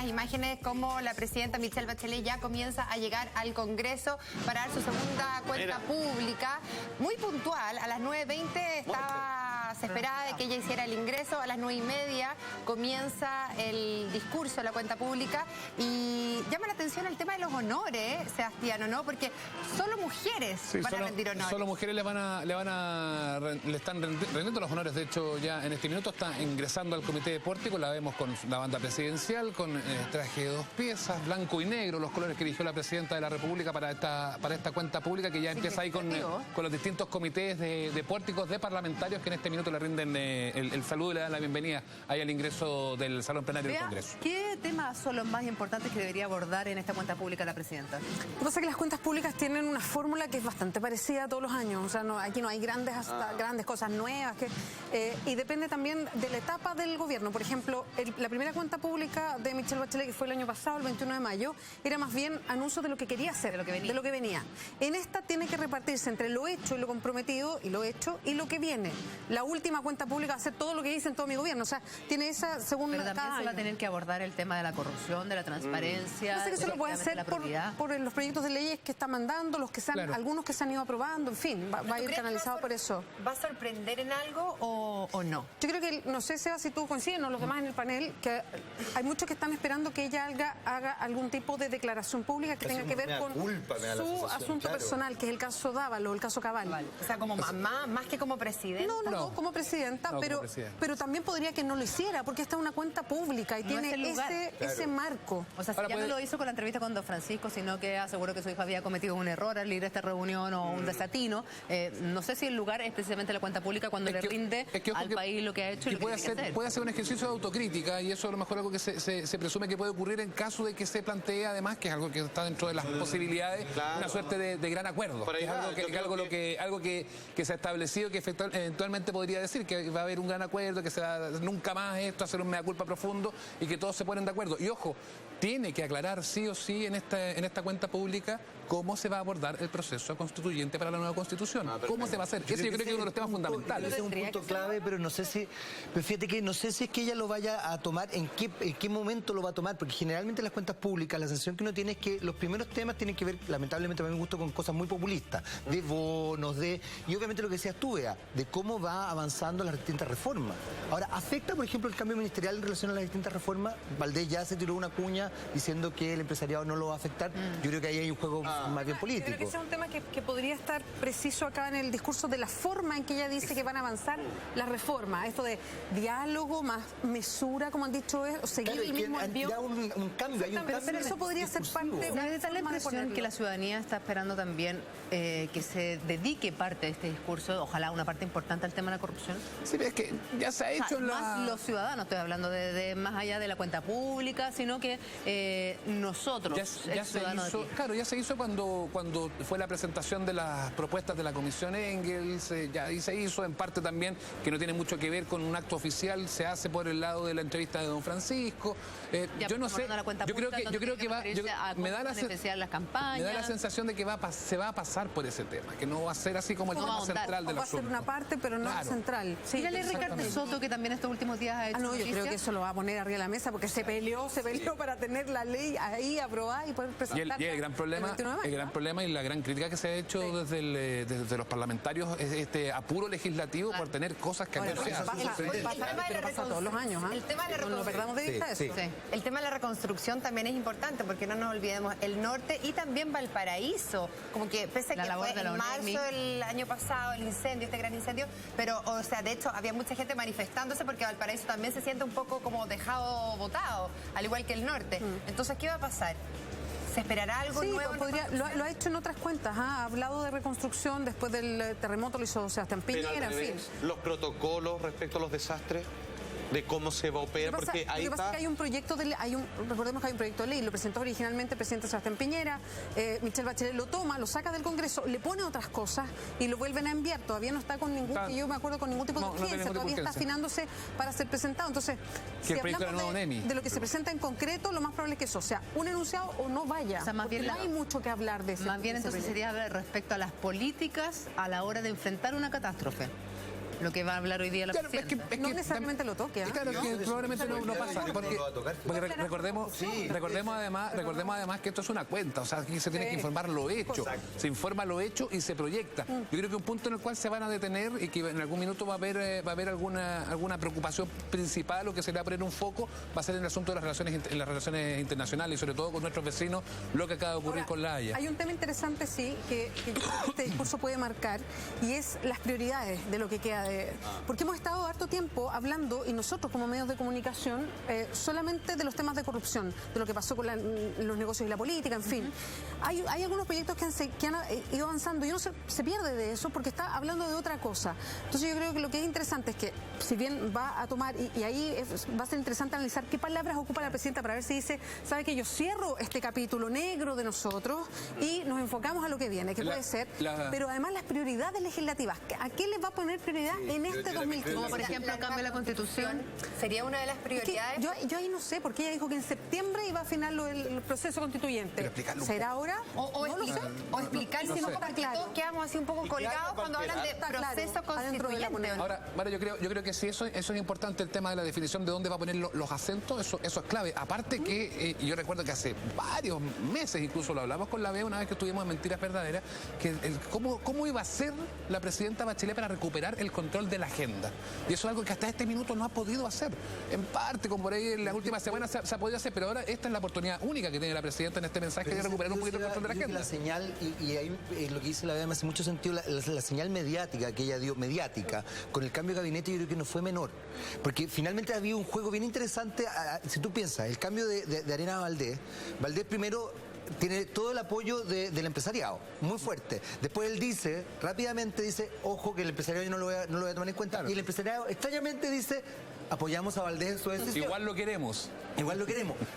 las imágenes como la presidenta Michelle Bachelet ya comienza a llegar al Congreso para dar su segunda cuenta pública. Muy puntual, a las 9:20 se esperaba de que ella hiciera el ingreso, a las 9:30 comienza el discurso de la cuenta pública y llama la atención el tema de los honores, Sebastián, ¿no? Porque solo mujeres van a rendir honores. Solo mujeres le están rendiendo los honores. De hecho, ya en este minuto está ingresando al comité de pórtico. La vemos con la banda presidencial, con traje de 2 piezas, blanco y negro, los colores que eligió la presidenta de la República para esta cuenta pública, que ya empieza ahí con los distintos comités de pórticos de parlamentarios que en este minuto le rinden el saludo y le dan la bienvenida ahí al ingreso del salón plenario del Congreso. ¿Qué temas son los más importantes que debería abordar en esta cuenta pública la presidenta? Lo que pasa es que las cuentas públicas tienen una fórmula que es bastante parecida a todos los años. O sea, aquí no hay grandes cosas nuevas. Y depende también de la etapa del gobierno. Por ejemplo, la primera cuenta pública de Michelle Bachelet, que fue el año pasado, el 21 de mayo, era más bien anuncio de lo que quería hacer, de lo que venía. En esta tiene que repartirse entre lo hecho y lo comprometido, y lo hecho y lo que viene. La última cuenta pública va a ser todo lo que hice en todo mi gobierno. O sea, tiene esa segunda... Pero también se va a tener que abordar el tema de la corrupción, de la transparencia... No sé que se lo puede hacer por los proyectos de leyes que está mandando, algunos que se han ido aprobando, en fin, va a ir canalizado por eso. ¿Va a sorprender en algo o no? Yo creo que, no sé, Seba, si tú coincides, no los demás en el panel, que hay muchos que están esperando que ella haga algún tipo de declaración pública que tenga que ver con su asunto personal, que es el caso Dávalo, el caso Cabal. O sea, como mamá, más que como presidenta. No, como presidenta, pero también podría que no lo hiciera, porque esta es una cuenta pública y tiene ese marco. O sea, si ya no lo hizo con la entrevista con Don Francisco, sino que aseguró que su hija había cometido un error al ir a esta reunión o un desatino, no sé si el lugar es precisamente la cuenta pública cuando le rinde al país lo que ha hecho y lo que tiene que hacer. Puede hacer un ejercicio de autocrítica, y eso a lo mejor algo que se presume que puede ocurrir en caso de que se plantee, además, que es algo que está dentro de las posibilidades, una suerte de gran acuerdo. Es algo que se ha establecido, que eventualmente podría decir que va a haber un gran acuerdo, que será nunca más esto, hacer un mea culpa profundo y que todos se ponen de acuerdo. Y ojo, tiene que aclarar sí o sí en esta cuenta pública cómo se va a abordar el proceso constituyente para la nueva Constitución. ¿Cómo se va a hacer? Ese yo creo que es uno de los temas fundamentales. Ese es un punto clave, pero no sé si... Pero fíjate que no sé si es que ella lo vaya a tomar, en qué momento lo va a tomar, porque generalmente las cuentas públicas, la sensación que uno tiene es que los primeros temas tienen que ver, lamentablemente a mí me gusta, con cosas muy populistas, de bonos, y obviamente lo que decías tú, Bea, de cómo va avanzando las distintas reformas. Ahora, ¿afecta, por ejemplo, el cambio ministerial en relación a las distintas reformas? Valdés ya se tiró una cuña diciendo que el empresariado no lo va a afectar. Yo creo que ahí hay un juego más bien político. Creo que ese es un tema que podría estar preciso acá en el discurso, de la forma en que ella dice que van a avanzar las reformas. Esto de diálogo, más mesura, como han dicho, o seguir el mismo envío. Ya un cambio, hay un cambio. Pero eso podría ser parte... ¿No es tal la impresión que la ciudadanía está esperando también que se dedique parte de este discurso, ojalá una parte importante, al tema de la corrupción? Sí, es que ya se ha hecho más los ciudadanos, estoy hablando de más allá de la cuenta pública, sino que nosotros, el ciudadano de aquí. Claro, ya se hizo cuando fue la presentación de las propuestas de la Comisión Engels, y se hizo en parte también, que no tiene mucho que ver con un acto oficial, se hace por el lado de la entrevista de Don Francisco. Yo no sé, yo creo que me da la sensación de que se va a pasar por ese tema, que no va a ser así como el tema central del asunto. Va a ser una parte, pero no central. Sí, dígale Ricardo Soto, que también estos últimos días ha hecho yo creo que eso lo va a poner arriba de la mesa, porque se peleó para tener la ley ahí aprobada y poder presentarla. Y el gran problema y la gran crítica que se ha hecho desde los parlamentarios es este apuro legislativo por tener cosas que no se hacen. Pasa todos los años. El tema de la no perdamos de vista eso. El tema de la reconstrucción también es importante, porque no nos olvidemos el norte y también Valparaíso, como que pese a que fue en marzo del año pasado el incendio, este gran incendio, pero o sea, de hecho había mucha gente manifestándose porque Valparaíso también se siente un poco como dejado botado, al igual que el norte. Entonces, ¿qué va a pasar? ¿Se esperará algo nuevo? Lo ha hecho en otras cuentas, ha hablado de reconstrucción, después del terremoto lo hizo Sebastián Piñera, en fin. Los protocolos respecto a los desastres, de cómo se va a operar, porque ahí pasa que hay un proyecto de ley, recordemos que hay un proyecto de ley, lo presentó originalmente el presidente Sebastián Piñera, Michelle Bachelet lo toma, lo saca del Congreso, le pone otras cosas y lo vuelven a enviar. Todavía no está con ningún, que yo me acuerdo, con ningún tipo de urgencia, todavía está afinándose para ser presentado. Entonces, si hablamos de lo que se presenta en concreto, lo más probable es que eso sea un enunciado o no vaya, o sea, más bien no hay mucho que hablar de eso. Más bien entonces sería hablar respecto a las políticas a la hora de enfrentar una catástrofe. lo que va a hablar hoy día la presidenta. No necesariamente lo toque. Claro, es que probablemente no pasa. Porque recordemos además que esto es una cuenta, o sea, aquí se tiene que informar lo hecho. Se informa lo hecho y se proyecta. Yo creo que un punto en el cual se van a detener y que en algún minuto va a haber alguna preocupación principal o que se le va a poner un foco, va a ser en el asunto de las relaciones internacionales y sobre todo con nuestros vecinos, lo que acaba de ocurrir con La Haya. Hay un tema interesante, sí, que yo creo que este discurso puede marcar, y es las prioridades de lo que queda de... Porque hemos estado harto tiempo hablando, y nosotros como medios de comunicación, solamente de los temas de corrupción, de lo que pasó con los negocios y la política, en fin. Hay algunos proyectos que han ido avanzando y uno se pierde de eso porque está hablando de otra cosa. Entonces yo creo que lo que es interesante es que, si bien va a tomar, y ahí va a ser interesante analizar qué palabras ocupa la presidenta para ver si dice, sabe que yo cierro este capítulo negro de nosotros y nos enfocamos a lo que viene, que puede ser, pero además las prioridades legislativas, ¿a qué les va a poner prioridad en este 2015? Como por ejemplo, cambio de la Constitución. ¿Sería una de las prioridades? Es que yo ahí no sé, porque ella dijo que en septiembre iba a final el proceso constituyente. ¿Será ahora? No lo sé. O explicar si no está claro. Todos quedamos así un poco colgados cuando hablan de proceso constituyente. Ahora, yo creo que sí, eso es importante, el tema de la definición de dónde va a poner los acentos, eso es clave. Aparte que yo recuerdo que hace varios meses, incluso lo hablamos con la BEA una vez que estuvimos en Mentiras Verdaderas, que cómo iba a ser la presidenta Bachelet para recuperar el control de la agenda. Y eso es algo que hasta este minuto no ha podido hacer. En parte, como por ahí en las últimas semanas se ha podido hacer, pero ahora esta es la oportunidad única que tiene la presidenta en este mensaje de recuperar un poquito el control de la agenda. La señal, y ahí lo que dice la BEA me hace mucho sentido, la señal mediática que ella dio, con el cambio de gabinete, yo creo que no fue menor. Porque finalmente había un juego bien interesante, si tú piensas, el cambio de Arena a Valdés primero tiene todo el apoyo del empresariado, muy fuerte. Después él rápidamente dice, ojo, que el empresariado yo no lo voy a tomar en cuenta. Claro. Y el empresariado extrañamente dice, apoyamos a Valdés en su decisión. Igual lo queremos.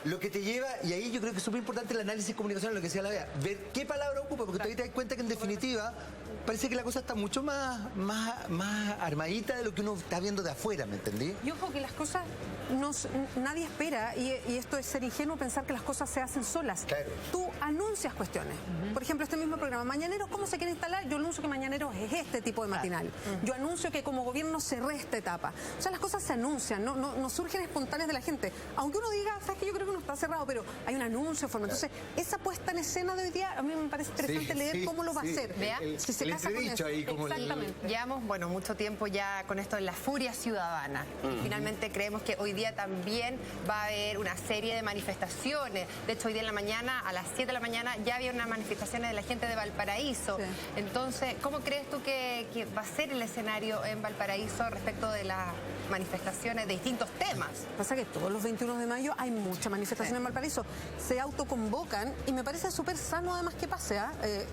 Lo que te lleva, y ahí yo creo que es súper importante el análisis comunicacional, lo que decía la BEA, ver qué palabra ocupa, porque tú ahí te das cuenta que en definitiva parece que la cosa está mucho más armadita de lo que uno está viendo de afuera, ¿me entendí? Y ojo que las cosas nadie espera, y esto es ser ingenuo pensar que las cosas se hacen solas. Claro. Tú anuncias cuestiones. Por ejemplo, este mismo programa, Mañaneros, ¿cómo se quiere instalar? Yo anuncio que Mañaneros es este tipo de matinal. Yo anuncio que como gobierno cerré esta etapa. O sea, las cosas se anuncian, no surgen espontáneas de la gente. Aunque uno diga, sabes que yo creo que no está cerrado, pero hay un anuncio, forma. Entonces, esa puesta en escena de hoy día, a mí me parece interesante leer cómo lo va a hacer. Vea, si se casa con eso. Ahí como exactamente. Llevamos, mucho tiempo ya con esto de la furia ciudadana. Y finalmente creemos que hoy día también va a haber una serie de manifestaciones. De hecho, hoy día en la mañana, a las 7 de la mañana, ya había unas manifestaciones de la gente de Valparaíso. Sí. Entonces, ¿cómo crees tú que va a ser el escenario en Valparaíso respecto de las manifestaciones de distintos temas? Pasa que todos los 21 de mayo hay mucha manifestación en Valparaíso. Se autoconvocan y me parece súper sano además que pase.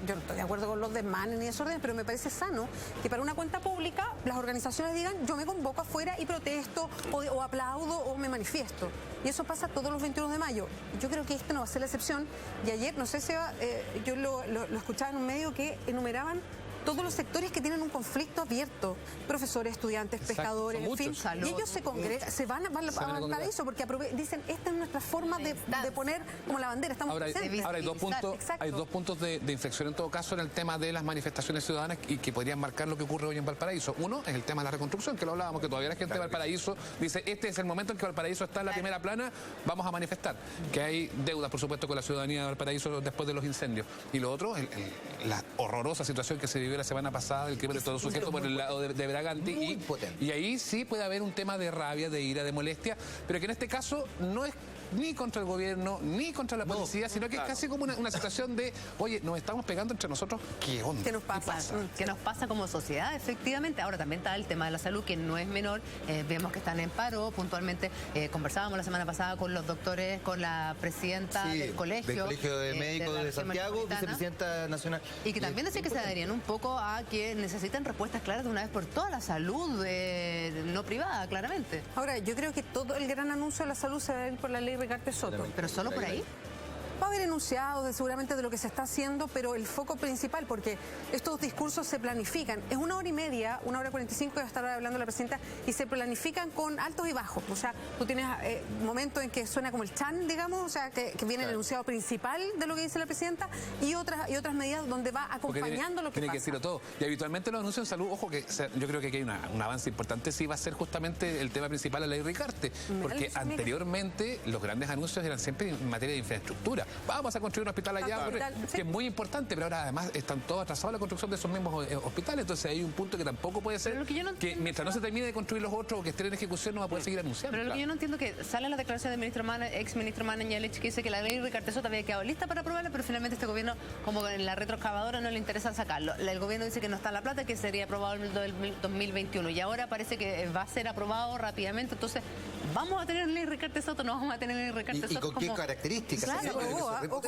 Yo no estoy de acuerdo con los desmanes ni desórdenes, pero me parece sano que para una cuenta pública las organizaciones digan, yo me convoco afuera y protesto o aplaudo o me manifiesto. Y eso pasa todos los 21 de mayo. Yo creo que esta no va a ser la excepción. Y ayer, no sé si yo lo escuchaba en un medio que enumeraban todos los sectores que tienen un conflicto abierto, profesores, estudiantes, pescadores, en fin, y ellos se congregan, se van a Valparaíso porque dicen, esta es nuestra forma de poner como la bandera, estamos presentes. Ahora hay dos puntos de inflexión en todo caso en el tema de las manifestaciones ciudadanas y que podrían marcar lo que ocurre hoy en Valparaíso. Uno es el tema de la reconstrucción, que lo hablábamos, que todavía la gente de Valparaíso dice, este es el momento en que Valparaíso está en la primera plana, vamos a manifestar. Que hay deudas, por supuesto, con la ciudadanía de Valparaíso después de los incendios. Y lo otro, la horrorosa situación que se vivió la semana pasada, el crimen de todo sujeto por el lado de Braganti, y ahí sí puede haber un tema de rabia, de ira, de molestia, pero que en este caso no es ni contra el gobierno, ni contra la policía, sino que es casi como una situación de, oye, nos estamos pegando entre nosotros, ¿qué onda? ¿Qué nos pasa? ¿Qué nos pasa como sociedad? Efectivamente. Ahora también está el tema de la salud, que no es menor. Vemos que están en paro. Puntualmente conversábamos la semana pasada con los doctores, con la presidenta del colegio. Del Colegio de Médicos de Santiago, vicepresidenta nacional. Y que también decía que se adherían un poco a que necesitan respuestas claras de una vez por todas, la salud no privada, claramente. Ahora, yo creo que todo el gran anuncio de la salud se va a ir por la ley Ricardo Soto. ¿Pero solo por ahí? Va a haber enunciados seguramente de lo que se está haciendo, pero el foco principal, porque estos discursos se planifican. Es 1 hora y media, 1 hora 45 que va a estar hablando la presidenta, y se planifican con altos y bajos. O sea, tú tienes momentos en que suena como el chan, digamos, o sea, que viene el enunciado principal de lo que dice la presidenta, y otras medidas donde va acompañando lo que tiene pasa. Que decirlo todo. Y habitualmente los anuncios en salud, ojo, que yo creo que aquí hay un avance importante, sí va a ser justamente el tema principal de la ley Ricarte, porque anteriormente los grandes anuncios eran siempre en materia de infraestructura. Vamos a construir un hospital allá, que es muy importante, pero ahora además están todos atrasados en la construcción de esos mismos hospitales, entonces hay un punto que tampoco puede ser que mientras no se termine de construir los otros o que estén en ejecución no va a poder seguir anunciando. Pero lo que yo no entiendo es que sale la declaración del ex ministro Mañalich, que dice que la ley Ricarte Soto había quedado lista para aprobarla, pero finalmente este gobierno, como en la retroexcavadora, no le interesa sacarlo. El gobierno dice que no está en la plata, que sería aprobado en el 2021, y ahora parece que va a ser aprobado rápidamente. Entonces, ¿vamos a tener ley Ricarte Soto? ¿No vamos a tener ley Ricarte Soto? ¿Y con qué características? Claro,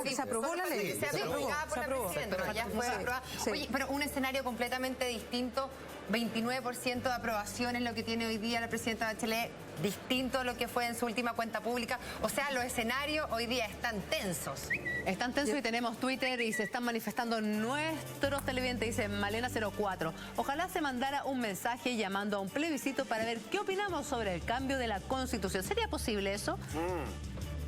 se aprobó la ley. Se aprobó por la presidenta, ya fue aprobada. Oye, pero un escenario completamente distinto, 29% de aprobación es lo que tiene hoy día la presidenta Bachelet, distinto a lo que fue en su última cuenta pública. O sea, los escenarios hoy día están tensos. Están tensos y tenemos Twitter y se están manifestando nuestros televidentes, dice Malena04. Ojalá se mandara un mensaje llamando a un plebiscito para ver qué opinamos sobre el cambio de la Constitución. ¿Sería posible eso?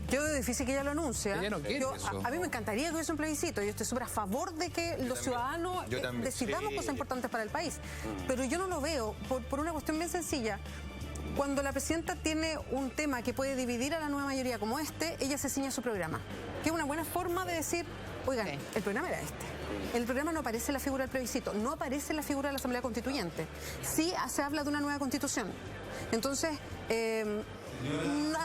Yo veo difícil que ella lo anuncie. Ella no quiere eso. A mí me encantaría que hubiese un plebiscito. Yo estoy súper a favor de que los ciudadanos decidamos cosas importantes para el país. Pero yo no lo veo por una cuestión bien sencilla. Cuando la presidenta tiene un tema que puede dividir a la nueva mayoría como este, ella se ciña a su programa. Que es una buena forma de decir, oigan, el programa era este. En el programa no aparece la figura del plebiscito, no aparece la figura de la Asamblea Constituyente. Sí se habla de una nueva constitución. Entonces,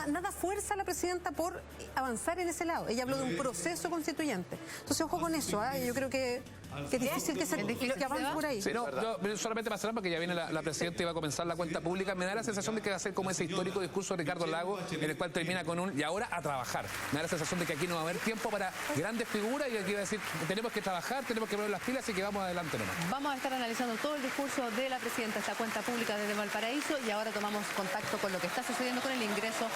nada fuerza a la presidenta por avanzar en ese lado. Ella habló de un proceso constituyente. Entonces, ojo con eso. Yo creo que es difícil que avance por ahí. Sí, no, yo solamente para cerrar, porque ya viene la presidenta y va a comenzar la cuenta pública. Me da la sensación de que va a ser como ese histórico discurso de Ricardo Lagos, en el cual termina con un y ahora a trabajar. Me da la sensación de que aquí no va a haber tiempo para grandes figuras y aquí va a decir, tenemos que trabajar, tenemos que poner las pilas y que vamos adelante nomás. Vamos a estar analizando todo el discurso de la presidenta, esta cuenta pública desde Valparaíso, y ahora tomamos contacto con lo que está sucediendo con el ingreso